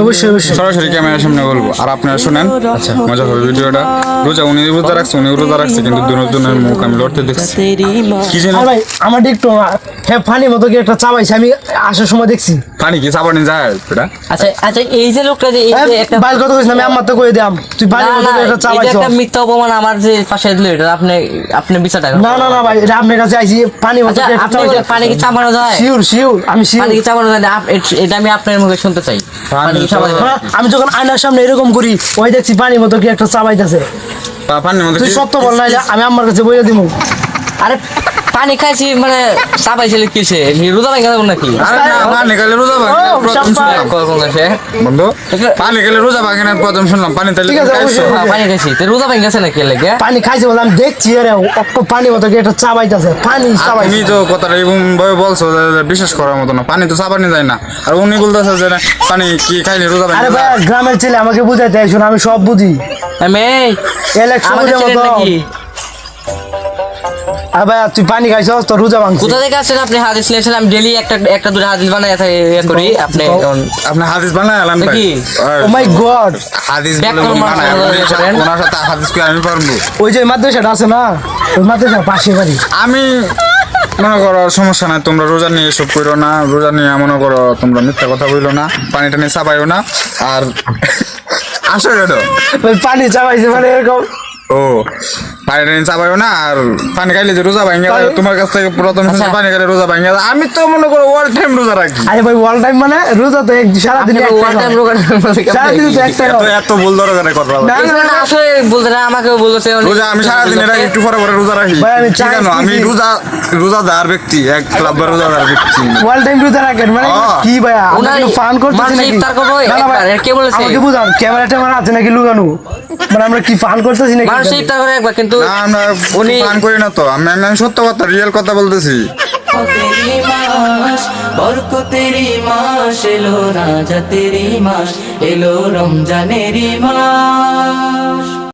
অবশ্যই অবশ্যই সরাসরি ক্যামেরার সামনে বলবো, আর আপনারা শুনেন। আচ্ছা, মজা হবে ভিডিওটা। রোজা উনি রোজা রাখছে, কিন্তু দুজনের মুখ আমি লড়তে দেখছি। কি যেন ভাই আমার একটু হ্যাঁ ফানি মতো কি একটা চাবাইছে, আমি আসার সময় দেখছি। পানি কি চাবানি যায় এটা? আচ্ছা আচ্ছা, এই যে লোকটা যে এই যে একটা বাইল কথা কইছ না, আমি আম্মা তো কই দিলাম তুই ফানি মতো কি একটা চাবাইছ। একটা মিথ্যা অপমান আমার যে পাশে দিল, এটা আপনি বিচারটা করেন। না না না ভাই, এটা আপনার কাছে আইছি পানি মতো কি একটা আপনি চাবাইছ। পানি কি চাপানো যায়? শিওর আমি শিওর। পানি কি চাপানো যায়? এটা আমি আপনার মুখে শুনতে চাই। পানি কি চাপানো যায়? আমি যখন আয়নার সামনে এরকম করি, ওই দেখছি পানি মতো কি একটা চাবাইতাছে। পানির মধ্যে তুই সত্য বল, নাইলে আমি আম্মার কাছে বইয়া দিমু। আরে পানি খাইছি মানে চাপাইছিল কিসে? রোজা ভাঙা যাবে নাকি? আরে না, পানি খেলে রোজা ভাঙে না, প্রথম শুনলাম। কোন কাছে বন্ধু, পানি খেলে রোজা ভাঙে না, প্রথম শুনলাম। পানি তাহলে ঠিক আছে, খাইছো? অবশ্যই। পানি খাইছি, তো রোজা ভাঙা গেছে নাকি লাগে? পানি খাইছে বলে আমি দেখছি রে, পানি মতো কি একটা চাবাইতাছে, পানি আর চাবাইছে। তুমি তো কথাটা এরকম ভাবে বলছো যে বিশ্বাস করার মতো না। পানি তো চাবানি যায় না, আর উনি বলতেছে যে না, পানি কি খাইলে রোজা আরে ভাঙে ভাই যায়। গ্রামের ছেলে আমাকে বুঝাইতে আইসুন, আমি সব বুঝি। আমি ইলেকশন আমাদের বুঝার ছিলেন মতো। নাকি? আর ভাই তুই পানি খাইছ তো রোজা ভাঙছিস। কোথা থেকে আসছেন আপনি? হাদিস নিয়েছেন, আমি ডেইলি একটা দুটো হাদিস বানাই করি। আপনি আপনি হাদিস বানায় আলাম ভাই। কি? ও মাই গড, হাদিস ব্যাকরণ বলে বানায়, মানায় করেন। ওনার সাথে হাদিস করে আমি পারবো। ওই যে মাদ্রাসাটা আছে না, ওই মাদ্রাসার পাশে বাড়ি। আমি মনে করো সমস্যা নাই, তোমরা রোজা নিয়ে এসব করো না। রোজা নিয়ে মনে করো তোমরা মিথ্যা কথা বললো না, পানি টানি চাপাইও না। আর আসো এটা ওই পানি চাবাইছে মানে এরকম। ও পানি টানি চাপাইও না। আর পানি খাইলে যে রোজা ভাঙে যায়, তোমার কাছ থেকে প্রথম শুনছি পানি খাইলে রোজা ভাঙে যায়। আমি তো মনে করো অল টাইম রোজা রাখি। আরে ভাই অল টাইম মানে রোজা তো সারাদিন সারাদিন তো একটা এত ভুল দরকার কথা বলো। না, না, না, আসলে বলতে না, আমাকেও বলতেছে রোজা আমি সারাদিন এটা একটু পরে পরে রোজা রাখি। ভাই, আমি ঠিক আছে, আমি চাইছি। রোজাদার ব্যক্তি, এক ক্লাবের রোজাদার ব্যক্তি। অল টাইম রোজা রাখেন মানে কি ভাই, আমরা ওনার ফান করতেছি মানুষ নাকি? ইফতার করবো না, না ভাই, একবার, কে বলেছে? আমাকে বুঝান ক্যামেরা ট্যামেরা আছে নাকি লুকানো, মানে আমরা কি ফান করতেছি নাকি? মানুষ ইফতার করে একবার, কিন্তু না, আমরা উনি পান করি না তো। আমি সত্য কথা, রিয়েল কথা বলতেছি। तेरी मास बरकतेरी मास एलो राजा तेरी मास एलो रमजानेरी मास।